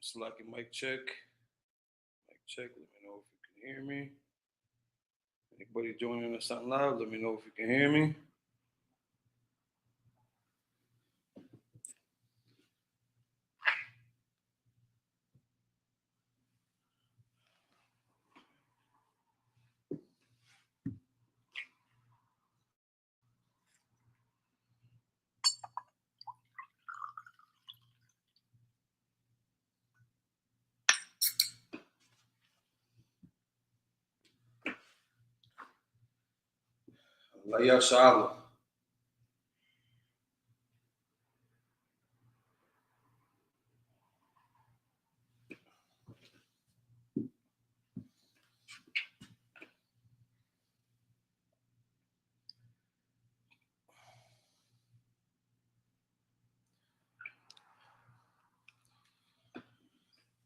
Selecting mic check. Mic check. Let me know if you can hear me. Anybody joining us on live, let me know if you can hear me. Allah Shalom.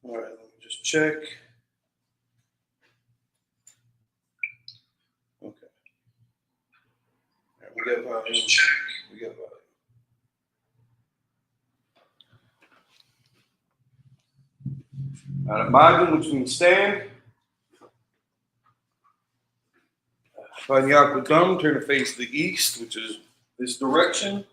All right, let me just check. Okay. All right, we got volume. We got volume. Now, the margin which we stand. Yakudam, turn to face the east, which is this direction.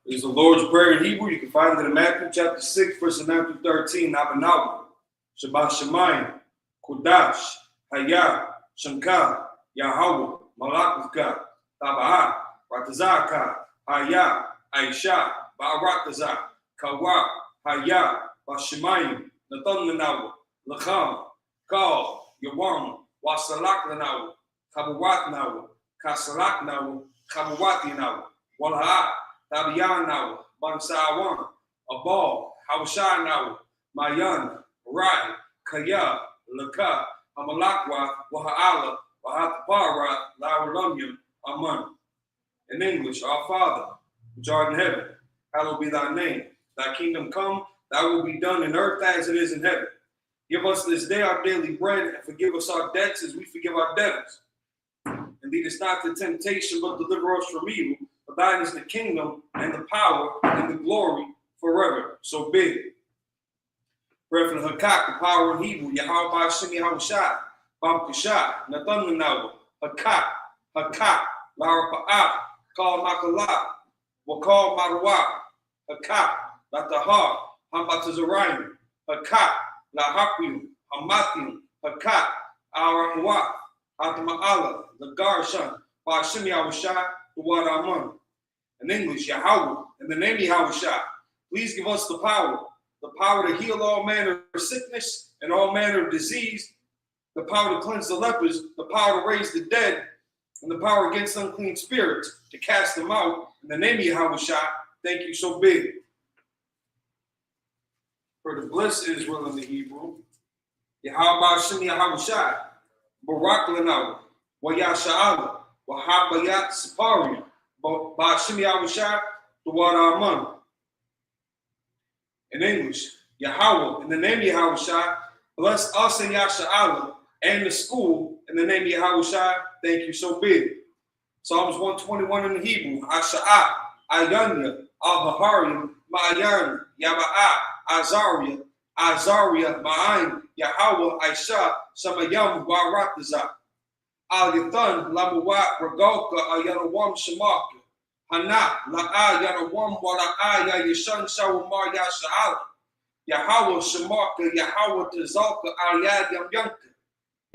This is the Lord's Prayer in Hebrew. You can find it in Matthew chapter 6, verses 9 through 13. Abanawa, Shabbat Shemayim, Kodash, Hayah, Shankar, Yahweh, Malakavka, Taba'a, Ratazaka, Hayah, Aisha, Ba'aratazah, Kawa, Hayah, Bashemayim, Nathanawa, Lacham, Kal, Yawam, Wasalakanawa, Kabaratnawa, Kasalaknawa, Kabawatinawa, Wala'a, Tabianawa, Bansawan, Abal, Hawashanawa, Mayan, Rai, Kaya, Laka, Amalakwa, Waha'ala, Wahatapara, Lawalumium, Aman. In English, our Father, which art in heaven, hallowed be thy name. Thy kingdom come, thy will be done in earth as it is in heaven. Give us this day our daily bread, and forgive us our debts as we forgive our debtors. And lead us not to temptation, but deliver us from evil. For thine is the kingdom, and the power, and the glory, forever. So be. Prayer for the Hakak, the power in Hebrew, Yahweh Shemi Hawashai, Bam Kasha, Nathan Nawa, Hakak, Lara Pa'ah, Kal Makala, Wakal Marawa, Hakak, Latahar, Hambatazarayim, Hakak, Lahakim, Hamatim, Hakak, Arahuat, Atama'ala, Lagarshan, Bashimi Hawashai, Duwad Aman. In English, Yahweh, in the name of Yahushua, please give us the power to heal all manner of sickness and all manner of disease, the power to cleanse the lepers, the power to raise the dead, and the power against unclean spirits to cast them out. In the name of Yahushua, thank you so big. For the bless Israel in the Hebrew, Yahweh Shemi Yahushua, Barak Lanawa, Wayasha'ala, Wahabayat Siparium, Bashimi Yahushua, Duwad Aman. In English, Yahweh, in the name of Yahushua, bless us and Yasha'ala and the school in the name of Yahushua. Thank you so big. Psalms 121 in the Hebrew, Asha'ah, Ayanya, Al-Haharim, Ma'ayan, Yaba'a, Azaria, Ma'ayin, Yahweh, Aisha, Samayam, Waratazah. Al-Yathan, Lamuwat, Ragalka, Ayanawam, Shamaka, Hana, La'a, Yanawam, Wala'a, Yashan, Shawamar, Yasha'ala, Yahweh, Shamaka, Yahweh, Tazalka, Ayad, Yamyanka,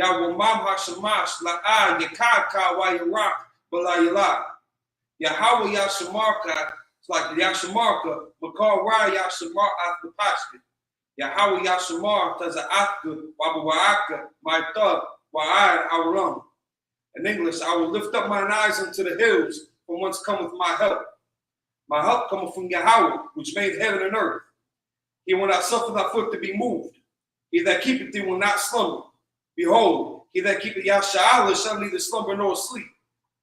Yahwamam, Hashamash, La'a, Yakaka, Wayarak, Balayala, Yahweh, Yashamarka, it's like the Yashamarka, Makar Ra, Yashamar, Athapashka, Yahweh, Yashamar, Taza'aka, Wabawaaka, my thug, Wa'ad, Awram. In English, I will lift up mine eyes unto the hills, from whence cometh my help. My help cometh from Yahweh, which made heaven and earth. He will not suffer thy foot to be moved. He that keepeth thee will not slumber. Behold, he that keepeth Yasha'ala shall neither slumber nor sleep.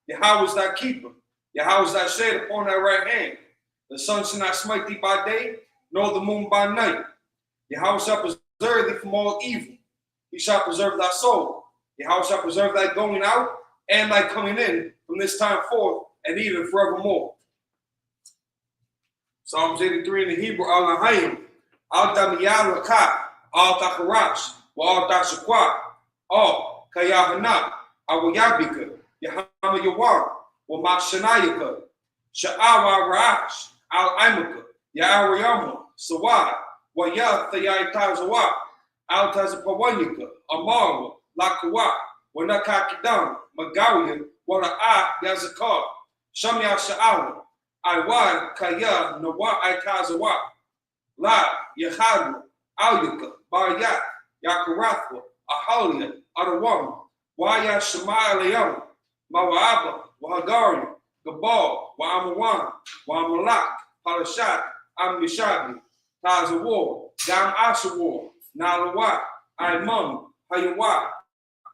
Yahweh is thy keeper. Yahweh is thy shade upon thy right hand. The sun shall not smite thee by day, nor the moon by night. Yahweh shall preserve thee from all evil. He shall preserve thy soul. Yahweh shall preserve thy going out and thy coming in from this time forth and even forevermore. Psalms 83 in the Hebrew, Al-Nahayim, Al-Damiyah Lakah, Al-Takarash, Wa-Al-Tashakwa, Al-Kayahana, Al-Yabika, Yahama Yawar, Wa-Makshanayaka, Sha'awa Ra'ash, Al-Imaka, Ya'ariyama, Sawad, Wa-Yathayaytazawa, Al-Tazapawanyaka, Amarwa, Lakawa, Wa-Nakakidam, Magawiya, Wa-La'a Yazakar, Shamya Sha'awa, Iwad Kaya Nawa Ikazawa La Yahadu Alyaka Baryat Yakarathwa Ahalia Adawam Waya Shemalayam Mawaba Wahagaria Gabal Wamawan Wamalak Palashat Amnishabi Tazawar Dam Asawar Nalawa Imam Hayawa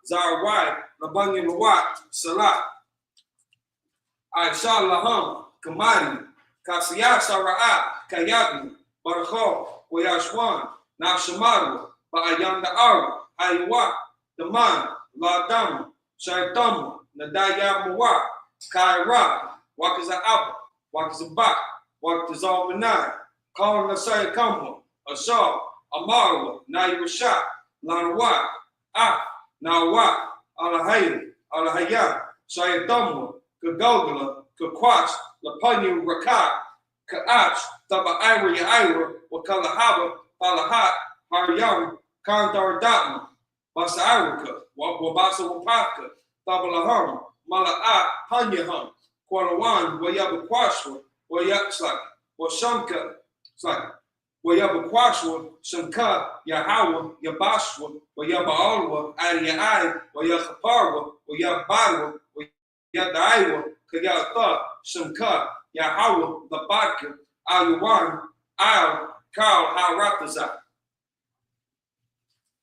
Zarawai Labanyan Lawat Salah Aishalaham Kamani, Kasiyah Sara'a, Kayabi, Barakho, Wayashwan, Nashamadu, Ba'ayanda Ara, Aywa, Daman, Ladam, Shaitama, Nadaya Mawa, Kaira, Wakaza Abba, Wakaza Bak, Wakazal Manai, Kala Nasaya Kamba, Ashar, Amarwa, Nayusha, Lanawa, Nawa, Alahaya, Shayatama, Kagogala, Kakwash, Lapanyu Rakat, Kaach, Taba Ira Yaira, Wakalahaba, Palahat, Haryam, Kandar Datma, Basa Irika, Wabasa Wapaka, Tabalaham, Mala'a, Hanyaham, Kwalawan, Wayabakwashwa, Wayakslak, Washamka, Wayabakwashwa, Shamka, Yahawa, Yabashwa, Wayabaalwa, Adiyai, Wayakaparwa, Wayabadwa, Yadaiwa, Kayatha, Shamka, Yahweh, Labaka, Al-Yuwan, Al, Kal, Harataza.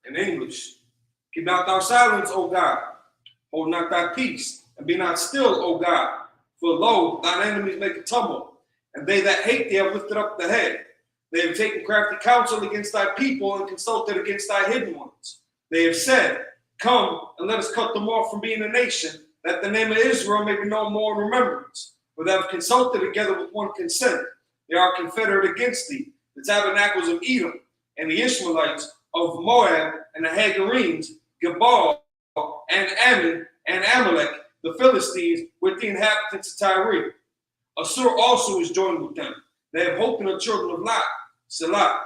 In English, keep not thy silence, O God, hold not thy peace, and be not still, O God, for lo, thine enemies make a tumult, and they that hate thee have lifted up the head. They have taken crafty counsel against thy people and consulted against thy hidden ones. They have said, come, and let us cut them off from being a nation, that the name of Israel may be known more in remembrance. For they have consulted together with one consent. They are confederate against thee, the tabernacles of Edom, and the Ishmaelites of Moab, and the Hagarenes, Gebal, and Ammon, and Amalek, the Philistines, with the inhabitants of Tyre. Assur also is joined with them. They have hope in the children of Lot, Salah.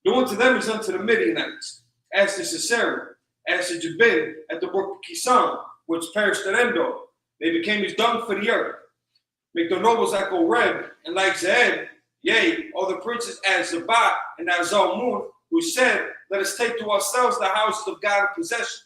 Do unto them as unto the Midianites, as to Sisera, as to Jabin, at the brook of Kishon, which perished at Endor. They became as dung for the earth. Make the nobles like Oreb and like Zeb, yea, all the princes as Zabah and as Zalmun, who said, let us take to ourselves the houses of God in possession.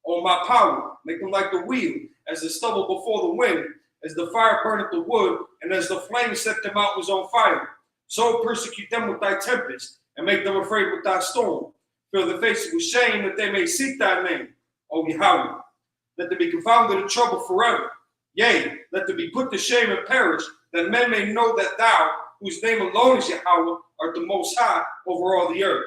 O my power, make them like the wheel, as the stubble before the wind, as the fire burneth the wood, and as the flame set the mountains on fire. So persecute them with thy tempest, and make them afraid with thy storm. Fill the faces with shame, that they may seek thy name, O Yahweh. Let them be confounded in trouble forever. Yea, let them be put to shame and perish, that men may know that thou, whose name alone is Yahweh, art the most high over all the earth.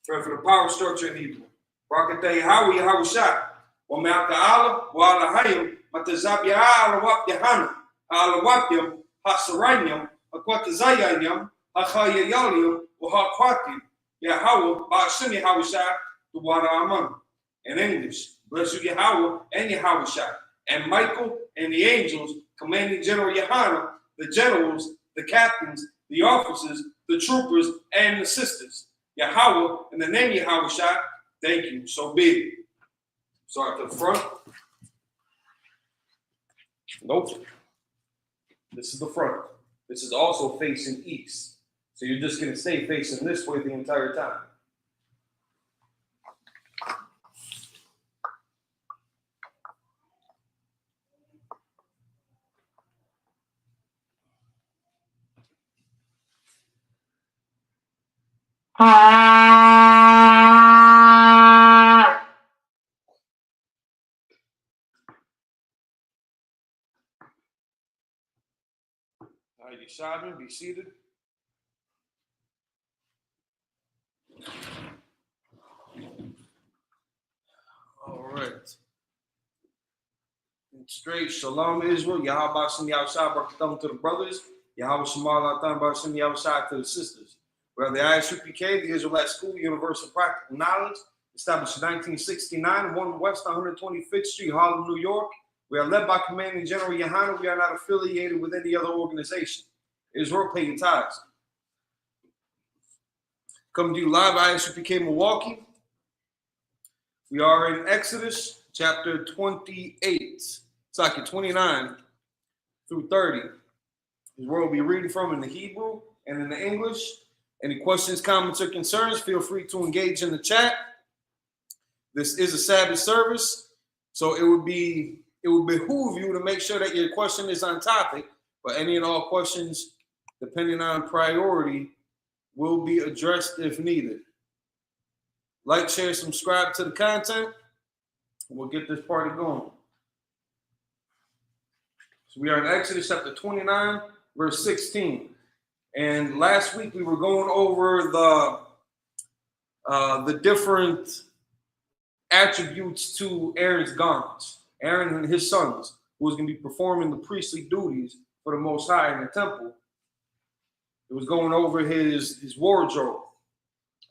Pray for the power structure in Hebrew. Rakatay Yahweh Yahweh Shah. Wa me'aka Allah wa alahayim matazab ya'ala wap yahana. Ala wapyam hasaranyam akwatazayanyam hachayayalyam wa hakwatim. Yahweh ba'ashim Yahweh Shah to wada aman. In English, bless you Yahweh and Yahweh Shah. And Michael and the angels, commanding General Yohanan, the generals, the captains, the officers, the troopers, and the sisters. Yahweh, in the name Yahweh Shah, thank you. So be it. Start to the front. Nope. This is the front. This is also facing east. So you're just going to stay facing this way the entire time. All right, Yeshadim, be seated. All Right. And straight Shalom Israel. Yahweh Shem Yahushua Baruch to the brothers. Yahweh Shemal Atan Baruch Shem Yahushua to the sisters. We're the ISUPK, the Israelite School Universal Practical Knowledge, established in 1969, 1 West 125th Street, Harlem, New York. We are led by Commanding General Yohana. We are not affiliated with any other organization. Israel, pay your tithes. Coming to you live, ISUPK Milwaukee. We are in Exodus chapter 28. It's like 29 through 30 is where we'll be reading from in the Hebrew and in the English. Any questions, comments, or concerns, feel free to engage in the chat. This is a Sabbath service, so it would behoove you to make sure that your question is on topic, but any and all questions, depending on priority, will be addressed if needed. Like, share, subscribe to the content, and we'll get this party going. So we are in Exodus chapter 29, verse 16. And last week we were going over the different attributes to Aaron's garments. Aaron and his sons, who was going to be performing the priestly duties for the Most High in the temple. It was going over his wardrobe,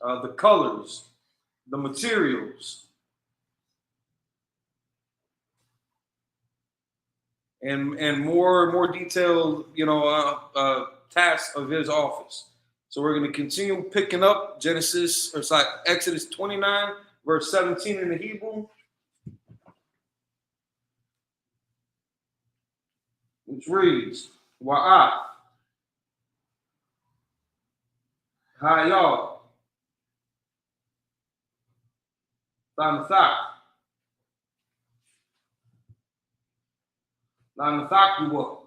the colors, the materials, and more detailed, tasks of his office. So we're going to continue picking up Exodus 29, verse 17 in the Hebrew, which reads, Wa'at, Hayah, Lanathak, Yuwa.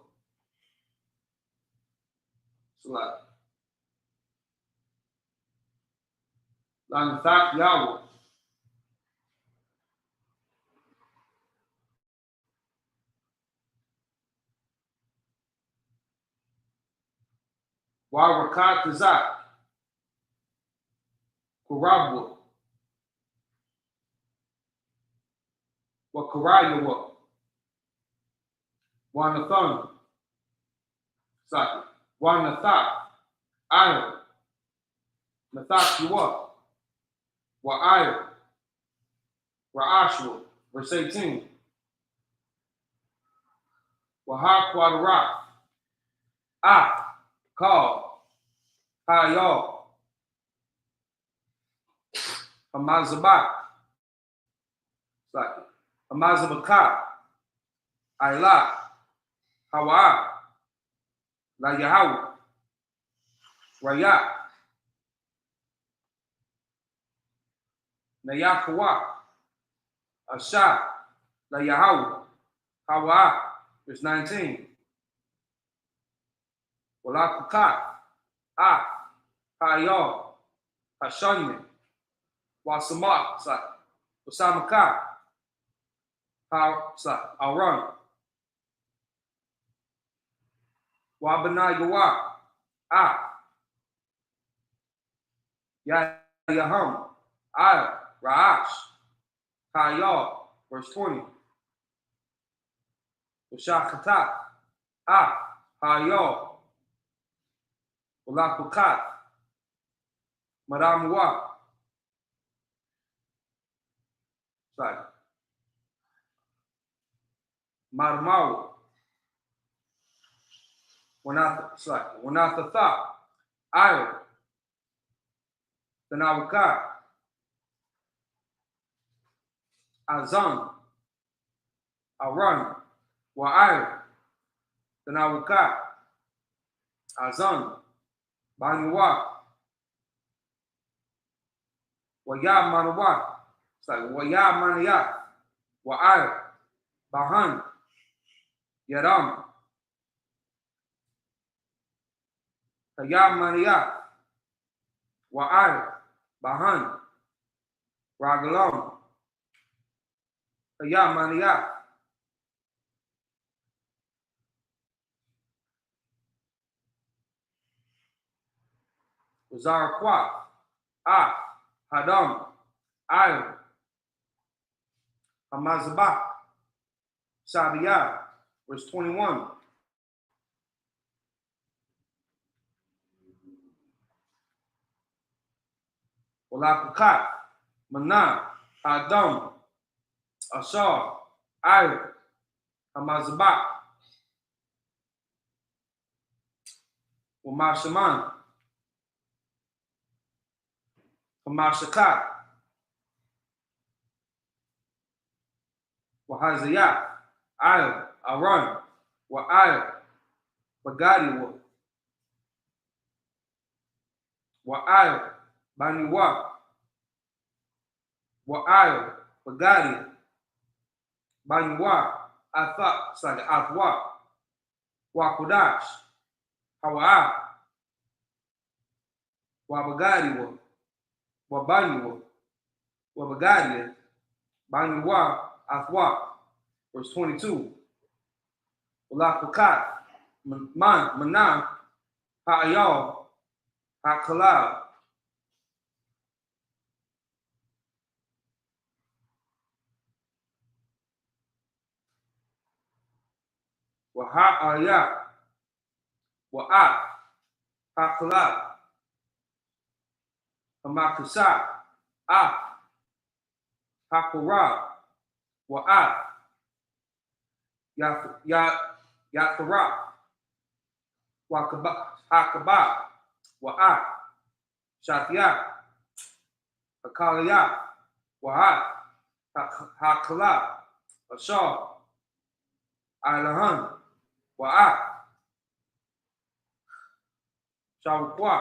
Lanathak Yahweh. Warakat Tazak. Kurabwa. Wakarayawa. Wanathan. Wanathak. Ayah. Nathak Yuwa. Wa'ayah. Ra'ashua. Verse 18. Wahak Wadarak. Call. Hayah. Hamazabak. Hamazabakah. Ayla. Hawa. La Yahweh. Raya. Nayakawa. Asha. La Yahweh. Hawa. Verse 19. Walakukat. Hayah. Hashanya. Wasamak. Wasamaka. Aran. Wabanayawa. Yaham. Ra'ash. Hayah. Verse 20. Washakata. Hayah. Walakukat. Madamwa. Marmaw. Wanathatha. Ayo. Tanawaka. Azan. Aran. Wa'ayo. Tanawaka. Azan. Banyuwa. Waya Manawa. Waya Manaya. Wa'ayo. Bahan. Yaram. Hayam Maniya. Wa'ay. Bahan. Ragalam. Hayam Maniya. Zarakwa. Hadam. Ayo. Hamazabak, Sabiyah, verse 21. Walakukat, Manah, Adam, Ashar, Ira, Hamazabak, Wamashaman, Hamashakat, Wahazayah, Ira, Aran, Wa'ir, Bagadiwa, Wa'ir, Baniwa, Wa'ir, Bagadi, Baniwa, Atha, it's like Athwa, Wakudash, Hawa'a, Wabagadiwa, Wabaniwa, Wabagadia, Baniwa, Athwa, verse 22. Walakukat, Manah, Ha'ayal, Ha'kalab, Waha'ayah, Wa'at, Ha'kalab, Hamakasa, Hakurab, Wa'at, Yathara, Hakabah, Wa'at, Shathiyah, Hakaliyah, Wa'at, Hakalab, Ashar, Ilahan, Wa'at, Shawqwa,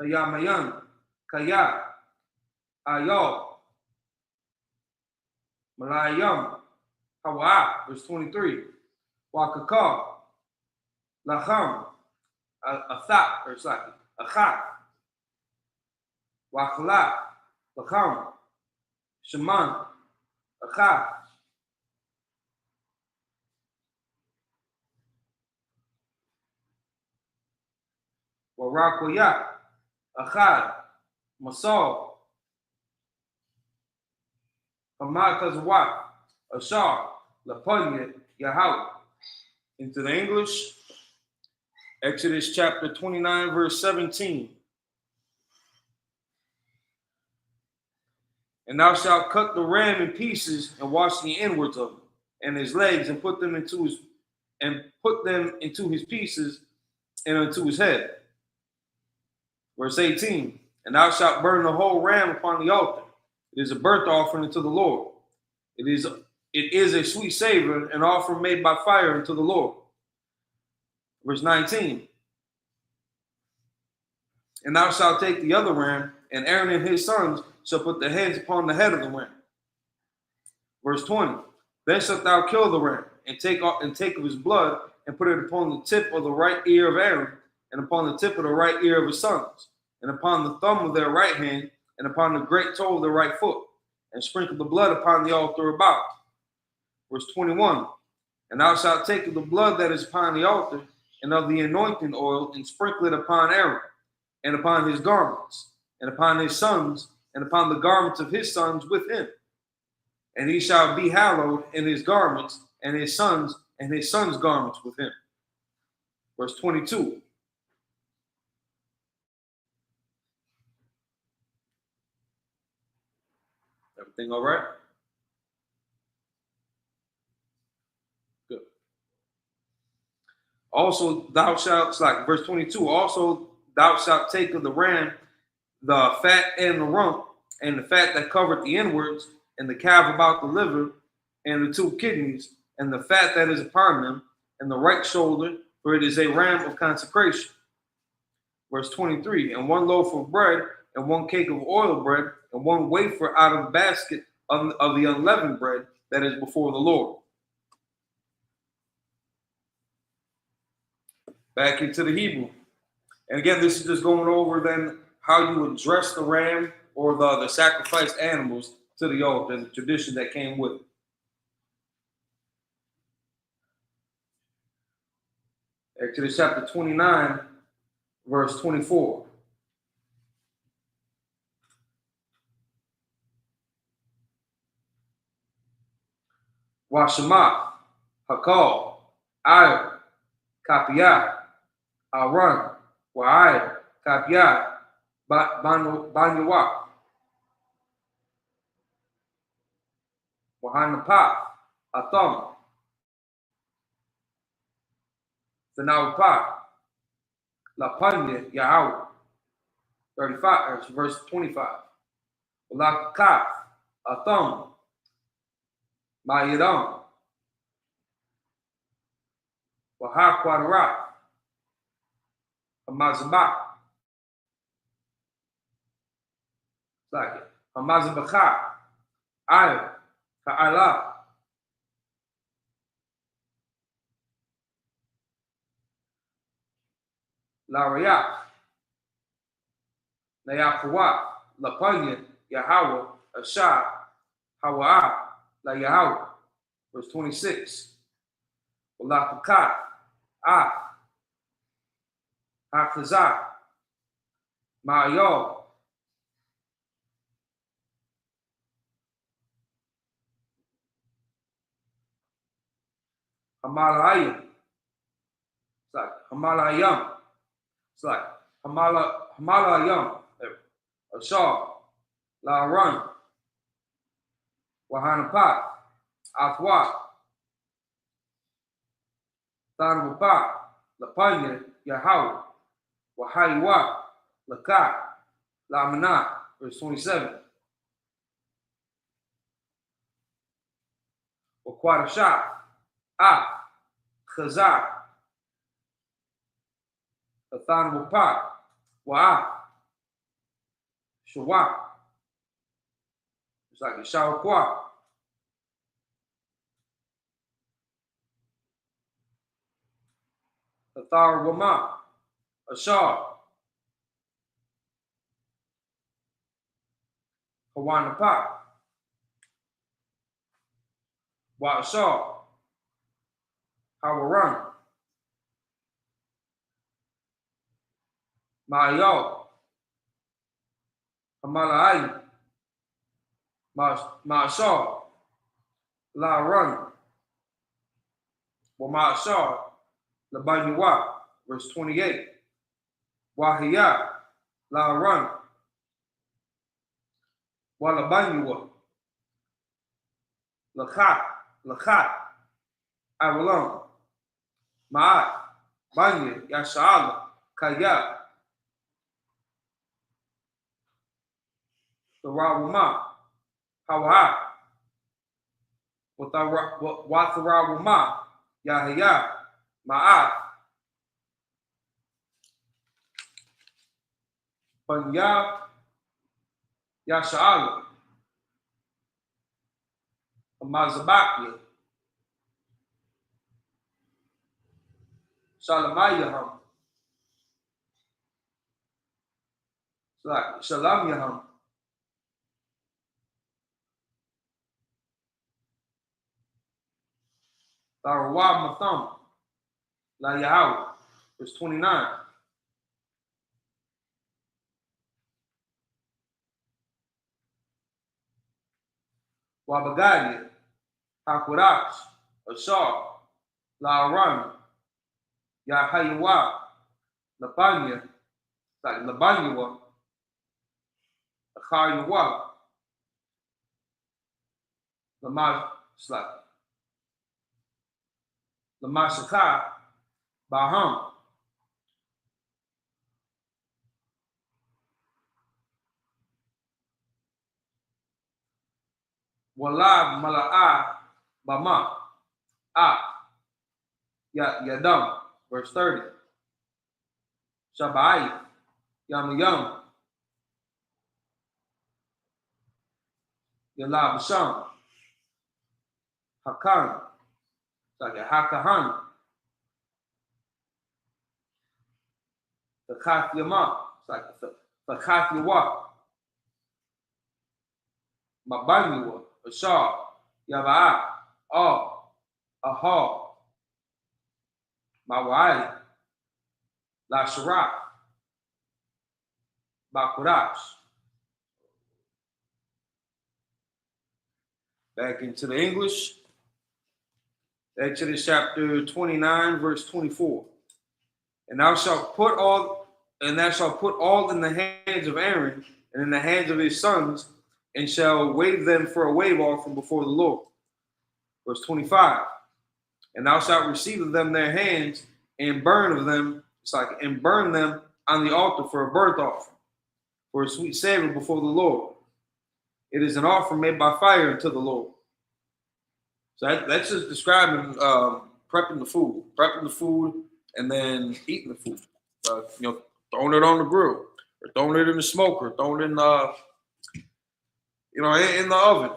Hayamayan, Kaya, Ayol, Malayam, Hawa, verse 23. Wakakar, Lacham, Athat, or Saki, Achat, Wakala, Lacham, Shaman, Achat, Warakoyat, Achad, Masal, Hamakazwat, Ashar, Lapunya, Yahweh. Into the English, Exodus chapter 29, verse 17. And thou shalt cut the ram in pieces and wash the inwards of him and his legs and put them into his pieces and unto his head. Verse 18. And thou shalt burn the whole ram upon the altar. It is a burnt offering unto the Lord. It is a sweet savor, an offering made by fire unto the Lord. Verse 19. And thou shalt take the other ram, and Aaron and his sons shall put their hands upon the head of the ram. Verse 20. Then shalt thou kill the ram, and take of his blood, and put it upon the tip of the right ear of Aaron, and upon the tip of the right ear of his sons, and upon the thumb of their right hand, and upon the great toe of their right foot, and sprinkle the blood upon the altar about. Verse 21. And thou shalt take of the blood that is upon the altar, and of the anointing oil, and sprinkle it upon Aaron, and upon his garments, and upon his sons, and upon the garments of his sons with him. And he shall be hallowed in his garments, and his sons' garments with him. Verse 22. Everything all right? Good. Also, thou shalt, it's like verse 22, also thou shalt take of the ram the fat and the rump, and the fat that covered the inwards, and the calf about the liver, and the two kidneys, and the fat that is upon them, and the right shoulder, for it is a ram of consecration. Verse 23, and one loaf of bread, and one cake of oil bread, and one wafer out of the basket of the unleavened bread that is before the Lord. Back into the Hebrew. And again, this is just going over then how you address the ram or the sacrificed animals to the altar and the tradition that came with it. Exodus chapter 29, verse 24. Washamath, Hakal, Aya, Kapia, Aran, Waaya, Kapia, Banyawak, Wahanapa, Atham, Thanawapa, Lapanya, Yahweh. 35, verse 25. Lakaf, Atham, Mayadam, Wahakwadara, Hamazabak, Hamazabaka, Aya, Ka'ala, Lariak, Nayakawat, Lapanya, Yahweh, Asha, Hawa'a, La Yahweh. Verse 26. Walapaka, Hakazah, Ma'ayol, Hamalayim. It's like Hamalayam. It's like Hamalayam. Ashar, Laran, Wahanapat, Athwa, Thanwapa, Lapanya, Yahweh, Wahaywa, Lakat, Lamana, verse 27. Wakwadashah, Chazar, Thanwapa, Wa'ah, Shawak. It's like a Shawakwa. Athar Wama, Ashar, Hawanapa, Wa'ashar, Hawaran, Ma'ayal, Hamalai, Ma'ashar, La'ran, Wa'ma'ashar, Labanyuwa, verse 28. Wahiyah, La'ran, Walabanyuwa, Lachat, Awalam, Ma'at, Banya, Yasha'ala, Kaya, the Rawama, Hawa, Watharawama, Yahya, Ma'at, Banya, Yasha'ala, Mazabakia, Shalamayaham, Shalamyaham, Tharawah Matham, La Yahweh, verse 29. Wabagadia, Hakwadash, Ashar, La'aran, Yahayawa, Labanya, like Labanyawa, Achayawa, Lamashaka, Baham, Walab Mala'a, Bama, Yadam, verse 30. Shabai, Yam, Yalab Sham, Hakan, like a Hakahan, the Kaf Yama, it's like the Kaf Yawa, Mabanyua, Ashar, Yaba'a, Aha, Mawai, La Sharat, Bakurash. Back into the English. Exodus chapter 29, verse 24. And thou shalt put all in the hands of Aaron and in the hands of his sons, and shall wave them for a wave offering before the Lord. Verse 25. And thou shalt receive of them their hands and burn them on the altar for a burnt offering, for a sweet savor before the Lord. It is an offering made by fire unto the Lord. So that's just describing prepping the food, and then eating the food. Throwing it on the grill, or throwing it in the smoker, throwing it in in the oven.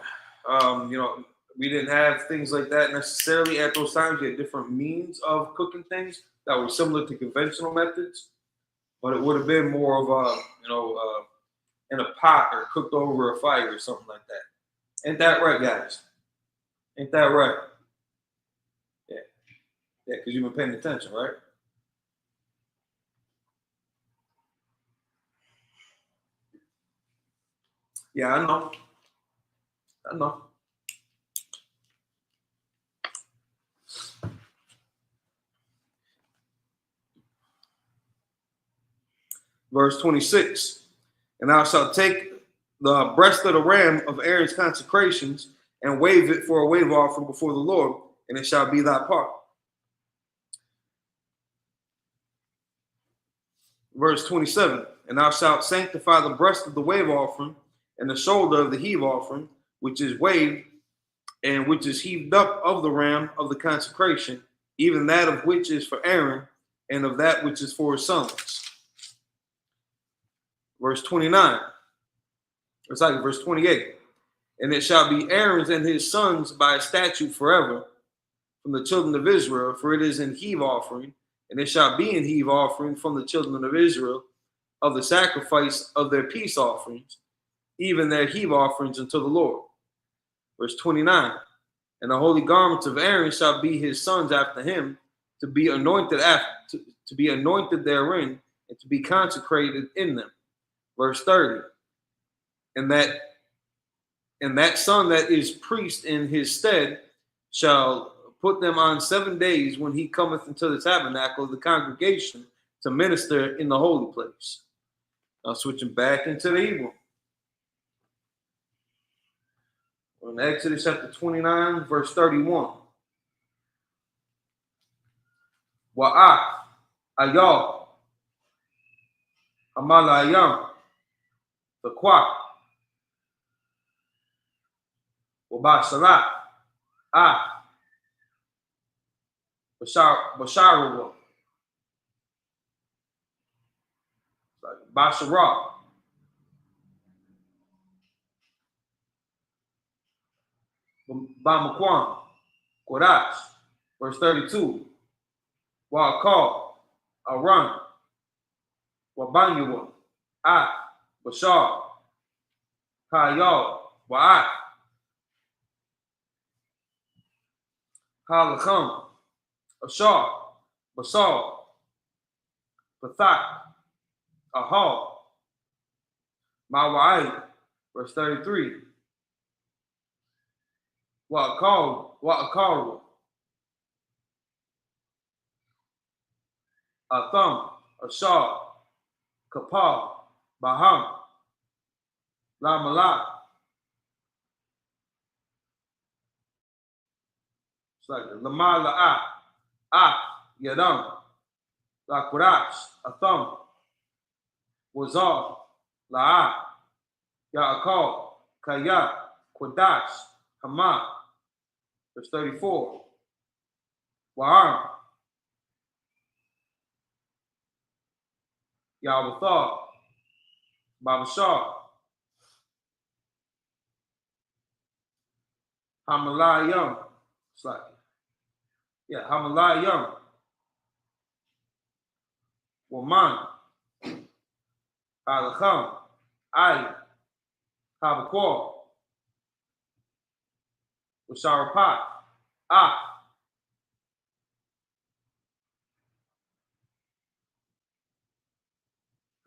We didn't have things like that necessarily at those times. We had different means of cooking things that were similar to conventional methods, but it would have been more of in a pot or cooked over a fire or something like that. Ain't that right, guys? Ain't that right? Yeah, because you've been paying attention, right? Yeah, I know. Verse 26. And thou shalt take the breast of the ram of Aaron's consecrations and wave it for a wave offering before the Lord, and it shall be thy part. Verse 27. And thou shalt sanctify the breast of the wave offering and the shoulder of the heave offering, which is waved and which is heaved up of the ram of the consecration, even that of which is for Aaron, and of that which is for his sons. Verse 29. Verse 28. And it shall be Aaron's and his sons by a statute forever from the children of Israel, for it is in heave offering, and it shall be in heave offering from the children of Israel of the sacrifice of their peace offerings, even their heave offerings unto the Lord. Verse 29. And the holy garments of Aaron shall be his sons after him, to be anointed to be anointed therein, and to be consecrated in them. Verse 30. And that son that is priest in his stead shall put them on 7 days when he cometh into the tabernacle of the congregation to minister in the holy place. Now switching back into the Hebrew. In Exodus chapter 29, verse 31. Wa'ah ayah amalayam the kwa wabasharat Basharawa Bashara Bamakwan Kodash. Verse 32. Wa'akal Aran Wabanyawa Bashar Hayal Wa'at Halacham Ashar Basal Pathak Ahal Mawai. Verse 33. Wa'akal Atham Ashar Kapal Baham Lamala. It's like Lama La'a Yadam La Qurash Atham Wazar La'a Ya'akal Kaya Qudash Hama. Verse 34. Wa'am Ya'abathar Babashar Hamalayam. It's like, Hamalayam Waman Halacham Ay Habakor Usharapat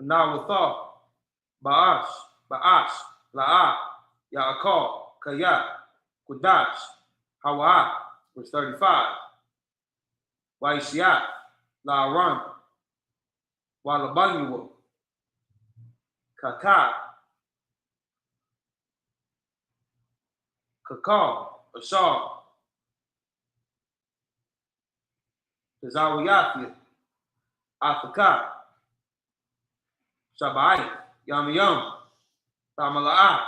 Nawathar Ba'ash La'a Ya'akal Kaya Kudash Hawa Verse 35. Waishiat, La'aran, Walabanyua, Kaka, Kakal, Ashar, Zawiyafia, Afaka, Shabai, Yamayam, Tamala'a,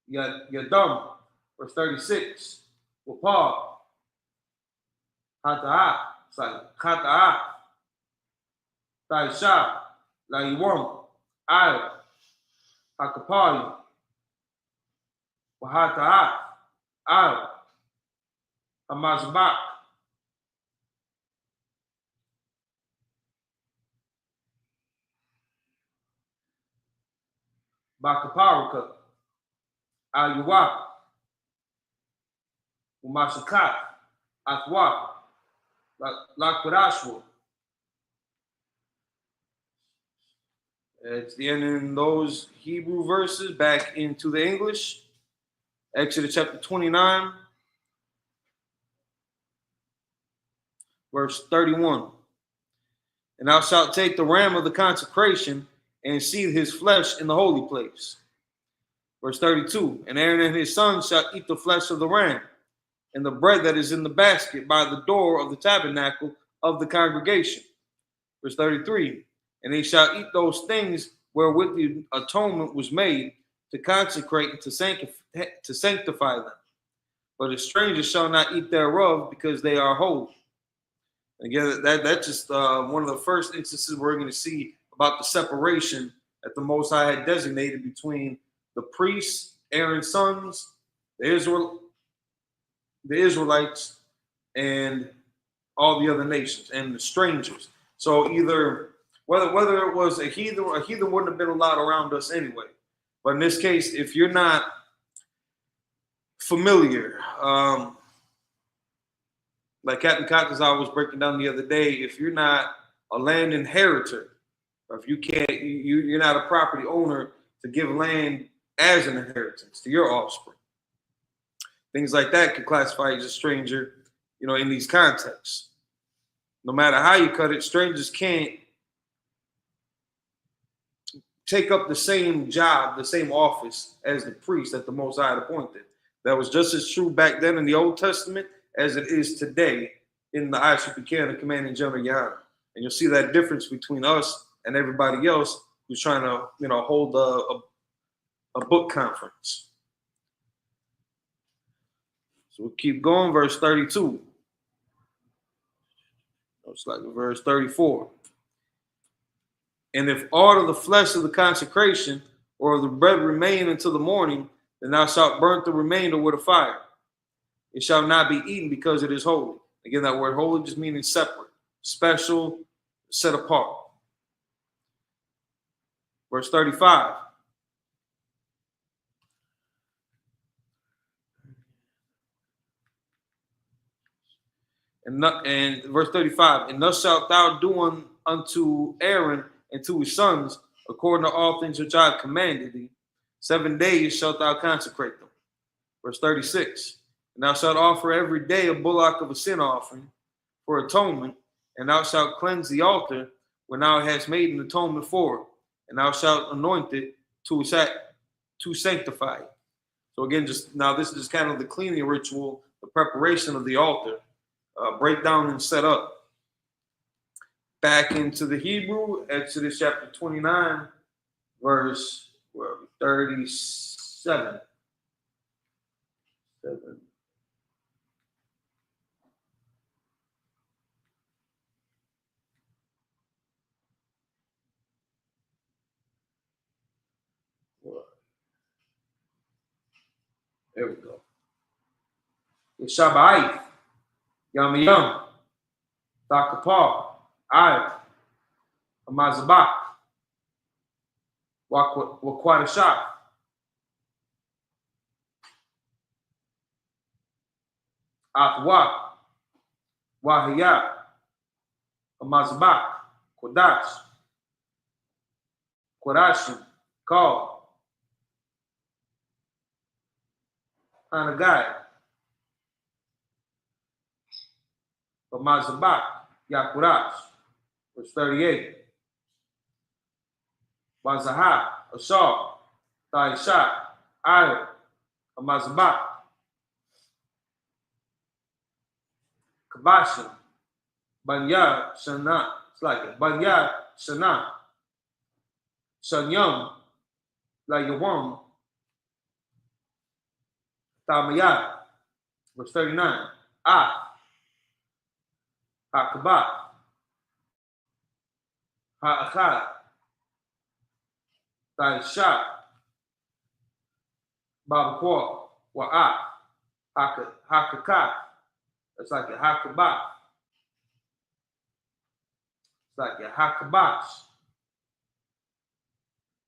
Yadam, verse 36, Wapal, Hata'a, Hata'a, Taisha, Laiwam, Al, Hakapali, Wahata'a, Al, Hamazbak, Bakaparaka, Al-Yuwa, Umashakat, Athwa, Lakurashwa. It's the end in those Hebrew verses back into the English. Exodus chapter 29, verse 31. And thou shalt take the ram of the consecration and seethe his flesh in the holy place. Verse 32. And Aaron and his sons shall eat the flesh of the ram and the bread that is in the basket by the door of the tabernacle of the congregation. Verse 33. And they shall eat those things wherewith the atonement was made to consecrate and to sanctify them. But a stranger shall not eat thereof because they are holy. Again, that's just one of the first instances we're going to see about the separation that the Most High had designated between the priests, Aaron's sons, the Israelites, and all the other nations and the strangers. So either whether it was a heathen wouldn't have been allowed around us anyway. But in this case, if you're not familiar, like Captain Kakazar was breaking down the other day, if you're not a land inheritor, or if you can't, you're not a property owner to give land as an inheritance to your offspring, things like that could classify you as a stranger, in these contexts. No matter how you cut it, strangers can't take up the same job, the same office as the priest that the Most High appointed. That was just as true back then in the Old Testament as it is today in the ISUPK, the Commanding General Yana. And you'll see that difference between us and everybody else who's trying to, hold a book conference. So we'll keep going, verse 32. It's like verse 34. And if aught of the flesh of the consecration or of the bread remain until the morning, then thou shalt burn the remainder with a fire. It shall not be eaten because it is holy. Again, that word holy just meaning separate, special, set apart. Verse 35. And verse 35. And thus shalt thou do unto Aaron and to his sons, according to all things which I have commanded thee. 7 days shalt thou consecrate them. Verse 36. And thou shalt offer every day a bullock of a sin offering for atonement, and thou shalt cleanse the altar when thou hast made an atonement for it, and thou shalt anoint it to sanctify it. So again, just now this is kind of the cleaning ritual, the preparation of the altar, break down and set up. Back into the Hebrew, Exodus chapter 29, verse 37. There we go. Shabai, Yamayam, Dakapal, Ay, Amazabak, Wakwadashak, Athwa, Wahiyah, Amazabak, Kodash, Kodashim, Kal, Hanagai, Hamazabak, Yakurash. Verse 38. Wazaha, Ashar, Taisha, Ayr, Hamazabak, Kabashim, Banya, Shana, it's like it. Banya, Shana, Shanyam, Layawam, Tamayat. Verse 39. Hakabah, Ha'achad, Taisha, Babakor, Wa'at, Hakakat. It's like a Hakabah. It's like a Hakabash.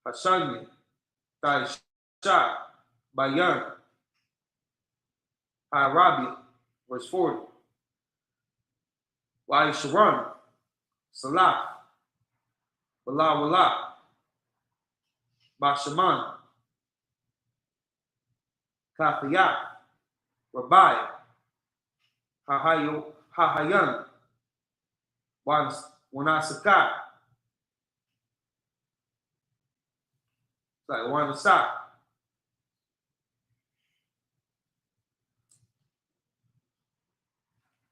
Hashanya, Taisha, Bayan, Harabi, verse 40. Wa'isharan, Salah, Wala Wala, Bashaman, Kafiyat, Rabai, Hahayan, Wanasakat, it's like Wanasak.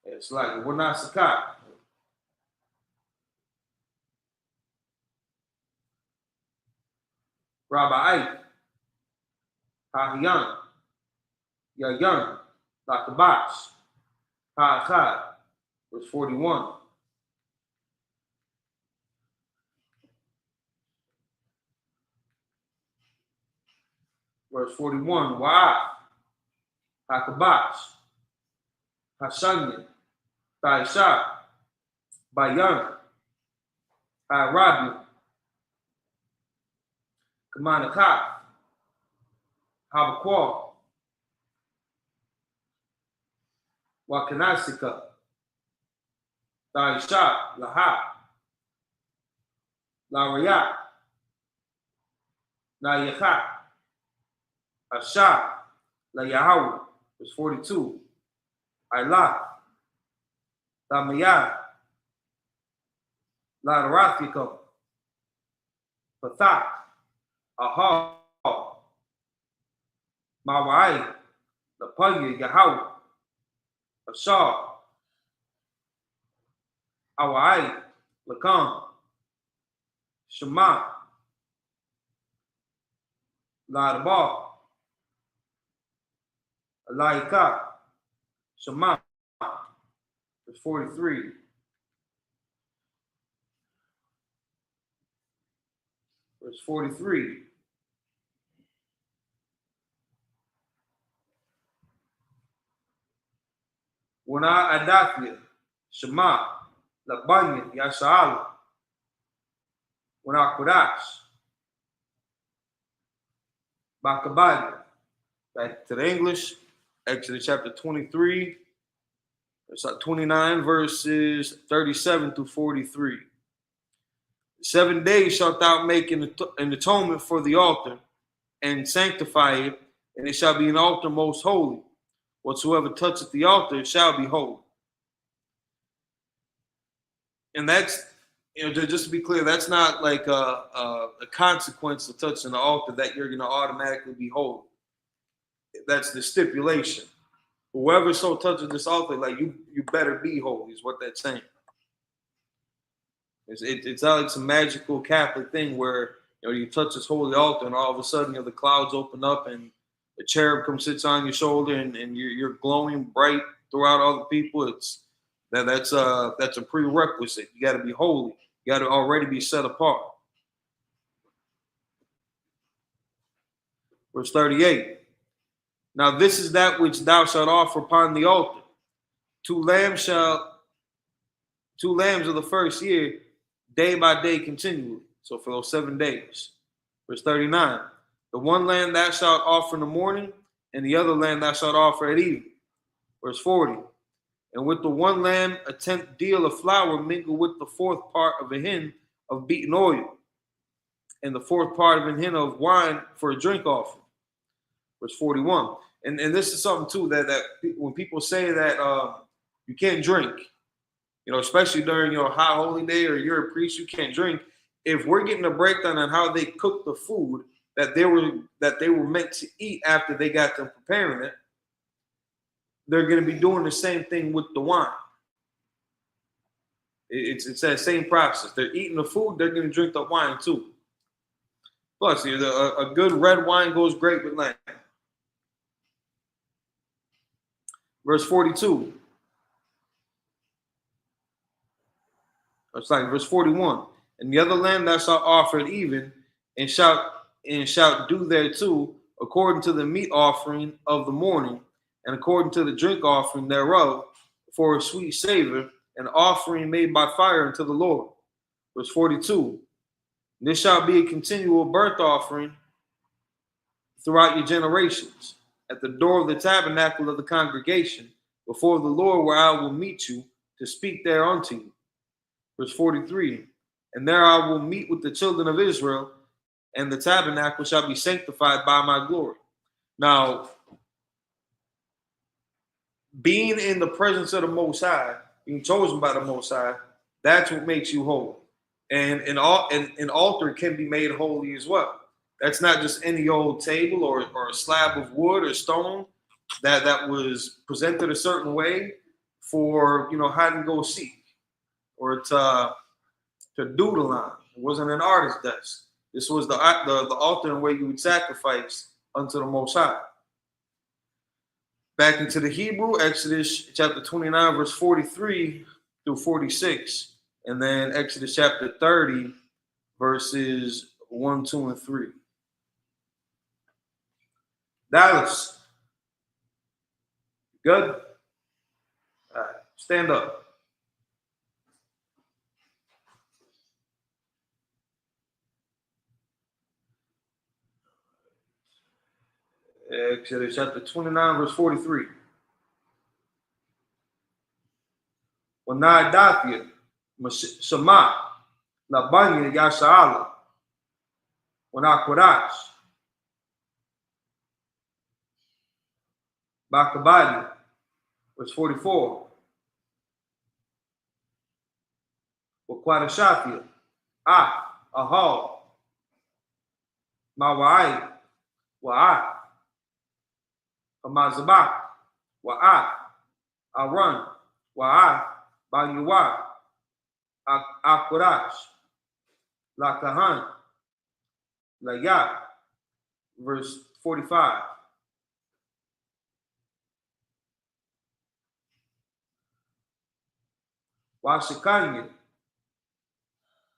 It's like Wanasakat. Rabbi Hahayan, Yayan, Lakabash, Ha'achad, verse 41. Verse 41, Wa'at, Hakabash, Hashanya, Taisha, Bayan, Harabi, Kamanakat, Habakwa, Wakanasika, Taisha, Laha, Larayat, Nayachat, Asha, Layahaw, verse 42. Ailah, Tamayah, Ladarathika, Pathak, Aha, Mawai, Lapaya, Yahaw, Ashar, Awai, Lakam, Shema, Ladabah, Alaika, Shema, verse 43. Verse 43. Wana Adathia, Shema, Labanya, Yasha'ala, Wana Kodash, Bakabadi. Back to the English, Exodus chapter 23, it's 29, verses 37 through 43. 7 days shalt thou make an atonement for the altar, and sanctify it, and it shall be an altar most holy. Whatsoever toucheth the altar shall be holy. And that's, just to be clear, that's not like a consequence of touching the altar that you're going to automatically be holy. That's the stipulation. Whoever so touches this altar, like you better be holy, is what that's saying. It's not like some magical Catholic thing where you touch this holy altar and all of a sudden the clouds open up and a cherub comes sits on your shoulder and you're glowing bright throughout all the people. That's a prerequisite. You got to be holy. You got to already be set apart. Verse 38. Now this is that which thou shalt offer upon the altar. 2 lambs of the first year, day by day continually. So for those 7 days. Verse 39. The one lamb thou shalt offer in the morning, and the other lamb thou shalt offer at evening. Verse 40. And with the one lamb, a 10th deal of flour mingled with the 4th part of a hin of beaten oil, and the 4th part of a hin of wine for a drink offering. Verse 41. And this is something too that when people say that you can't drink, You know, especially during your high holy day or you're a priest, you can't drink. If we're getting a breakdown on how they cooked the food that they were meant to eat after they got them preparing it, they're going to be doing the same thing with the wine. It's that same process. They're eating the food, they're going to drink the wine too. Plus, a good red wine goes great with lamb. Verse 42. It's like verse 41. And the other land thou shalt offer at even, and shalt do thereto according to the meat offering of the morning, and according to the drink offering thereof, for a sweet savor, an offering made by fire unto the Lord. Verse 42. This shall be a continual burnt offering throughout your generations, at the door of the tabernacle of the congregation, before the Lord, where I will meet you to speak there unto you. Verse 43. And there I will meet with the children of Israel, and the tabernacle shall be sanctified by my glory. Now, being in the presence of the Most High, being chosen by the Most High, that's what makes you whole. And an altar can be made holy as well. That's not just any old table or a slab of wood or stone that was presented a certain way for, hide and go seek or to doodle on. It wasn't an artist's desk. This was the altar where you would sacrifice unto the Most High. Back into the Hebrew, Exodus chapter 29, verse 43 through 46. And then Exodus chapter 30, verses 1, 2, and 3. Dallas. Good? All right, stand up. Exodus chapter 29, verse 43. Wanadathia, Shema, Labanya, Yasha'ala, Wanakodash, Bakabadi, verse 44. Wakwadashafia, Ahal, Mawai, Wa'at, Hamazabak, Wa'at, Aran, Wa'at, Banyuwa, Akodash, Lakahan, Layat, verse 45. Washikanya,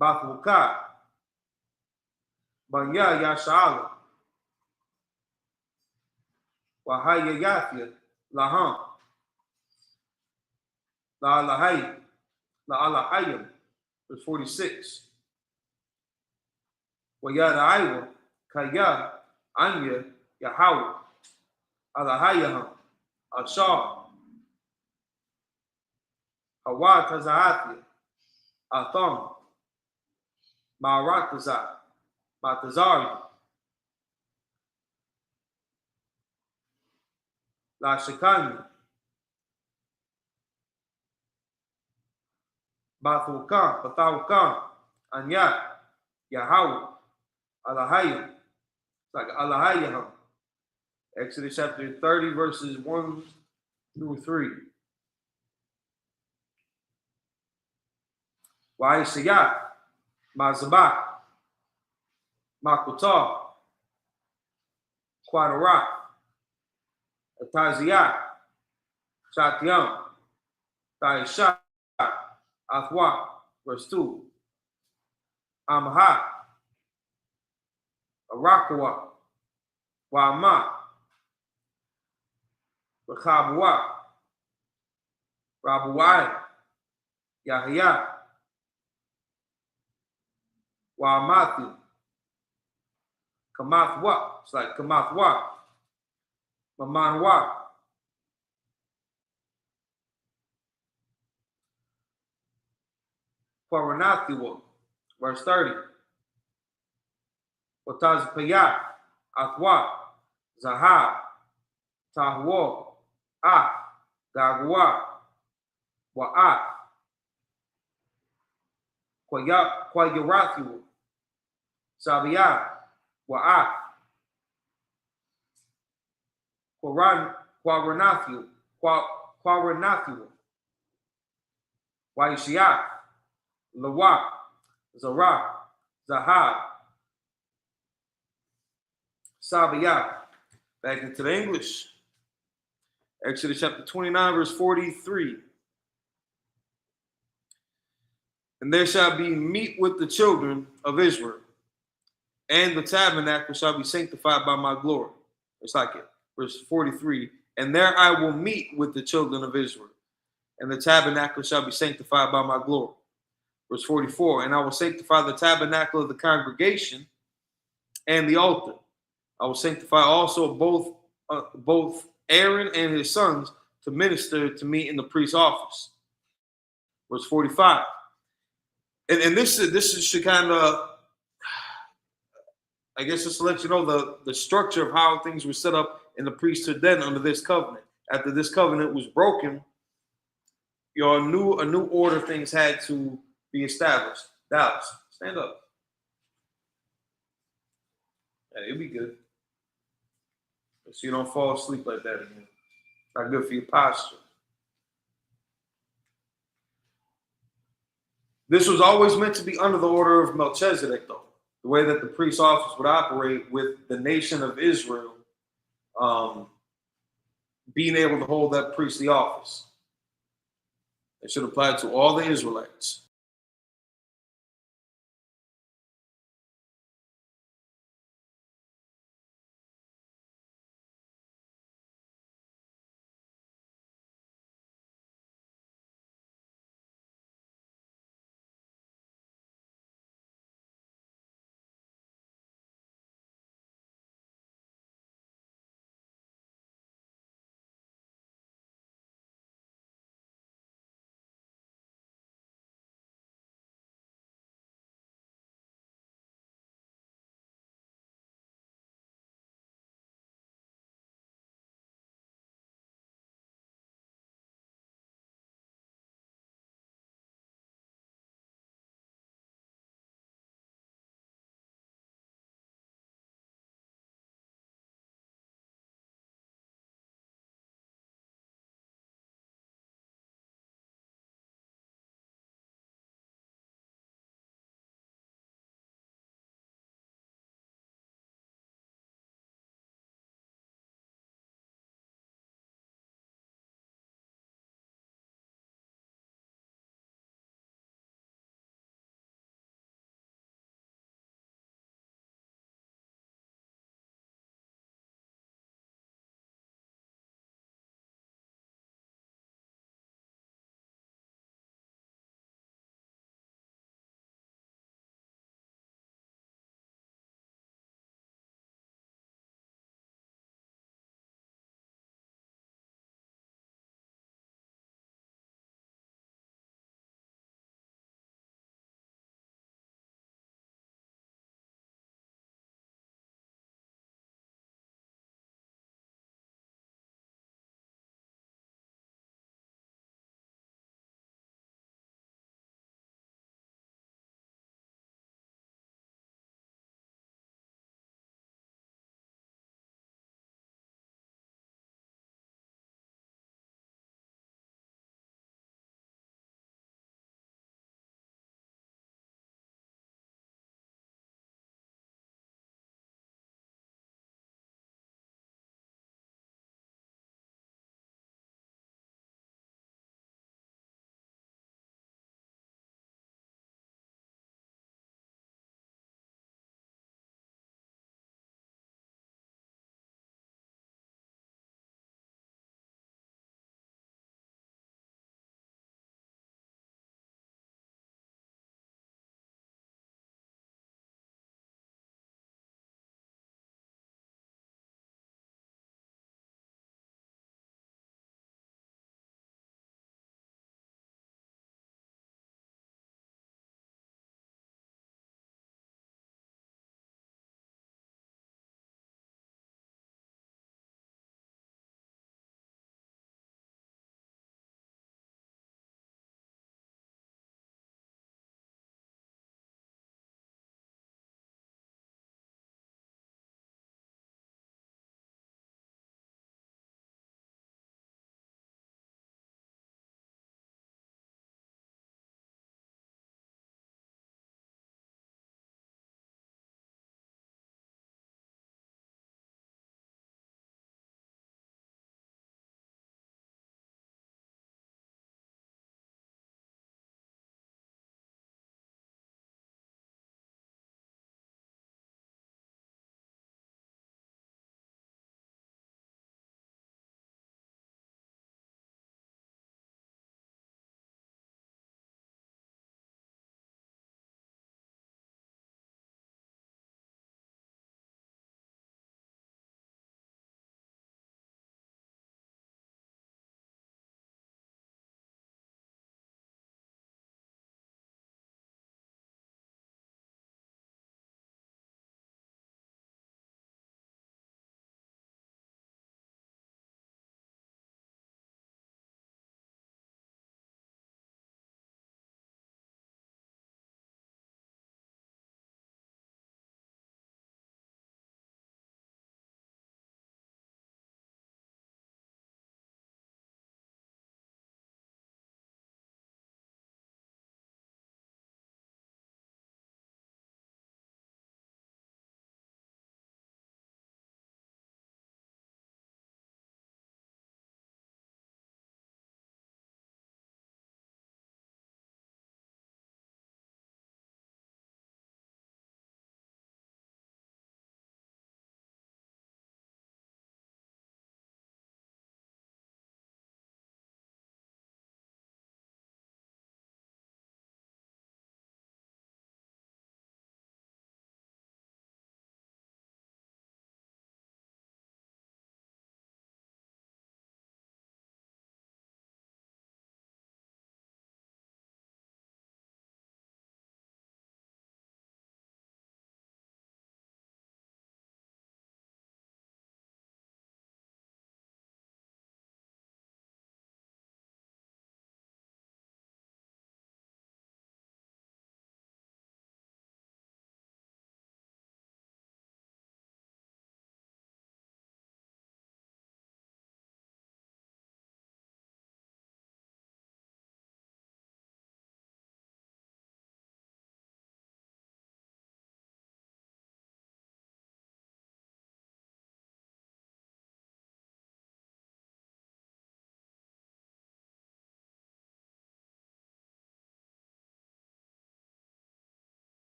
Bathwaka, Banya Yasha'ala, Wahaya Yathia, Laham, La Alahayim, La Alahayim, verse 46. Wayada Iwa, Kaya, Anya, Yahweh, Alahayaham, Ashar, Hawa Tazahathia, Atham, Ma'aratazah, Matazari, La Shekanya, Bathawkan, Anyat, Yahweh, Alahayim, like Alahayaham. Exodus chapter 30, verses 1 through 3. Wa'isayat, Mazabak, Makutar, Quadarak, Ataziyat, Shatyam, Taisha, Athwa, verse 2. Amha, Arakawa, Wa'ama, Rakhabwa, Rabuai, Yahya, Wa'amathi, Kamathwa, it's like Kamathwa, Mamanwa, Paranathiwa, verse 30. Watazpayat, Athwa, Zahab, Tahwa, Gagwa, Wa'at, Kwayarathu, Sabiyah, Wa'at, Kwaranathu, Waishiah, Lawak, Zara, Zahab, Sabiyah. Back into the English. Exodus chapter 29, verse 43. And there shall be meat with the children of Israel, and the tabernacle shall be sanctified by my glory. It's like it. Verse 43. And there I will meet with the children of Israel, and the tabernacle shall be sanctified by my glory. Verse 44. And I will sanctify the tabernacle of the congregation and the altar. I will sanctify also both Aaron and his sons to minister to me in the priest's office. Verse 45. And this should kind of, I guess, just to let you know the structure of how things were set up in the priesthood then under this covenant. After this covenant was broken, a new order of things had to be established. Dallas, stand up. Yeah, it'll be good. So you don't fall asleep like that again. Not good for your posture. This was always meant to be under the order of Melchizedek, though. The way that the priest's office would operate with the nation of Israel being able to hold that priestly office. It should apply to all the Israelites.